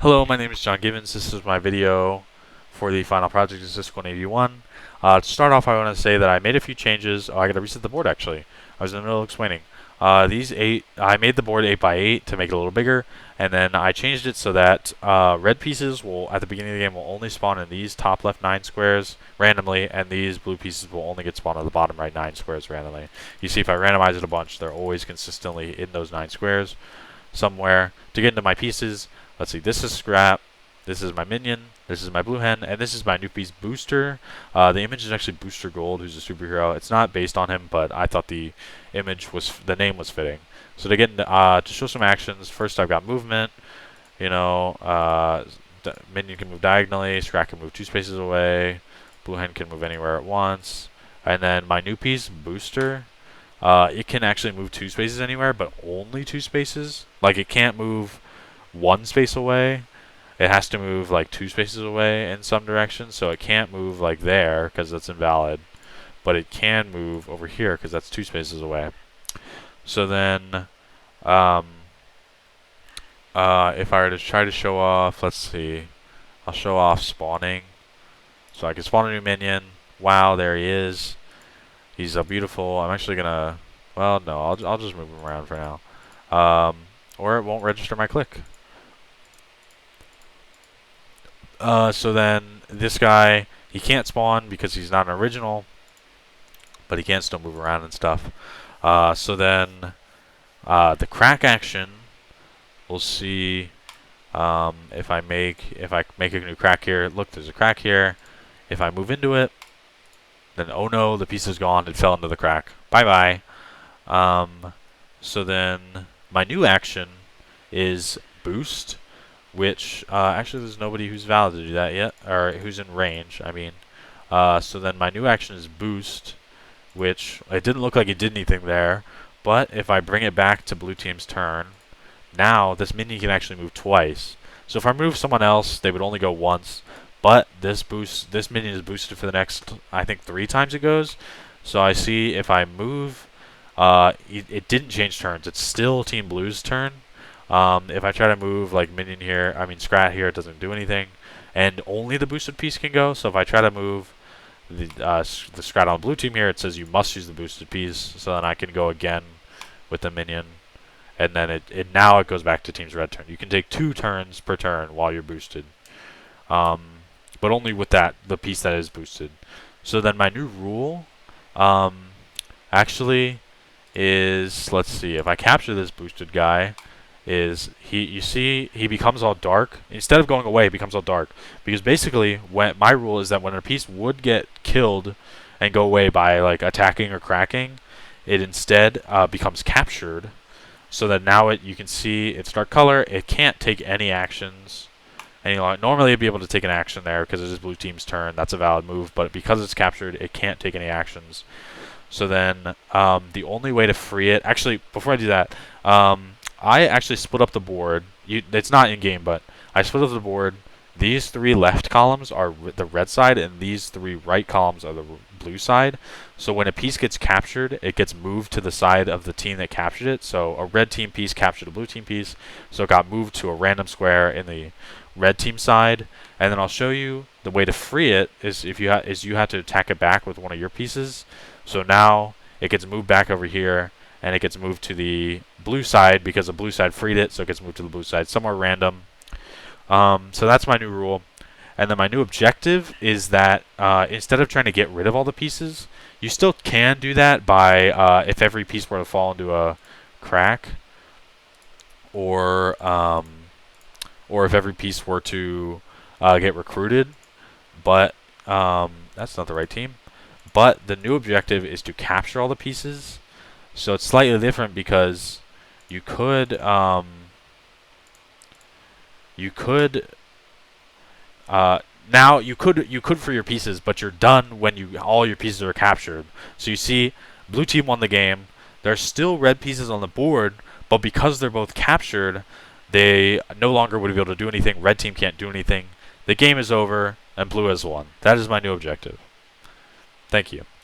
Hello, my name is John Gibbons. This is my video for the final project in CISC 181. To start off, I want to say that I made a few changes. Oh, I got to reset the board actually. I was in the middle of explaining. I made the board 8 by 8 to make it a little bigger, and then I changed it so that red pieces will, at the beginning of the game, will only spawn in these top left 9 squares randomly, and these blue pieces will only get spawned on the bottom right 9 squares randomly. You see, if I randomize it a bunch, they're always consistently in those 9 squares somewhere. To get into my pieces, let's see, this is Scrap, this is my minion, this is my blue hen, and this is my new piece Booster. The image is actually Booster Gold, who's a superhero. It's not based on him, but I thought the name was fitting. So to get into, to show some actions, first I've got movement. You know, minion can move diagonally, Scrap can move 2 spaces away, blue hen can move anywhere at once, and then my new piece Booster. It can actually move 2 spaces anywhere, but only 2 spaces. Like, it can't move 1 space away. It has to move like 2 spaces away in some direction, so it can't move like there because that's invalid, but it can move over here because that's 2 spaces away. So then if I were to try to show off, let's see, I'll show off spawning. So I can spawn a new minion. Wow, there he is. He's beautiful. I'm actually gonna, well, no, I'll just move him around for now, or it won't register my click. So then this guy, he can't spawn because he's not an original, but he can still move around and stuff. So then the crack action, we'll see if I make a new crack here. Look, there's a crack here. If I move into it, then oh no, the piece is gone. It fell into the crack. Bye bye. So then my new action is Boost, which actually there's nobody who's valid to do that yet, or who's in range, I mean. So then my new action is Boost, which it didn't look like it did anything there, but if I bring it back to blue team's turn, now this minion can actually move twice. So if I move someone else, they would only go once, but this minion is boosted for the next, I think, 3 times it goes. So I see if I move, it didn't change turns. It's still Team Blue's turn. If I try to move like minion here, I mean Scrat here, it doesn't do anything, and only the boosted piece can go. So if I try to move the Scrat on blue team here, it says you must use the boosted piece. So then I can go again with the minion, and then now it goes back to team's red turn. You can take 2 turns per turn while you're boosted, but only with the piece that is boosted. So then my new rule, actually, is, let's see, if I capture this boosted guy, you see he becomes all dark. Instead of going away, he becomes all dark, because basically my rule is that when a piece would get killed and go away by like attacking or cracking, it instead becomes captured, so that now you can see its dark color. It can't take any actions any longer. Normally it'd be able to take an action there because it is blue team's turn. That's a valid move, but because it's captured, it can't take any actions. So then the only way to free it, actually before I do that, I actually split up the board. It's not in game, but I split up the board. These 3 left columns are the red side, and these 3 right columns are the blue side. So when a piece gets captured, it gets moved to the side of the team that captured it. So a red team piece captured a blue team piece, so it got moved to a random square in the red team side. And then I'll show you the way to free it is you have to attack it back with one of your pieces. So now it gets moved back over here, and it gets moved to the blue side because the blue side freed it, so it gets moved to the blue side, somewhere random. So that's my new rule. And then my new objective is that instead of trying to get rid of all the pieces, you still can do that by if every piece were to fall into a crack, or if every piece were to get recruited. But that's not the right team. But the new objective is to capture all the pieces. So it's slightly different because you could now you could for your pieces, but you're done when all your pieces are captured. So you see, blue team won the game. There's still red pieces on the board, but because they're both captured, they no longer would be able to do anything. Red team can't do anything. The game is over, and blue has won. That is my new objective. Thank you.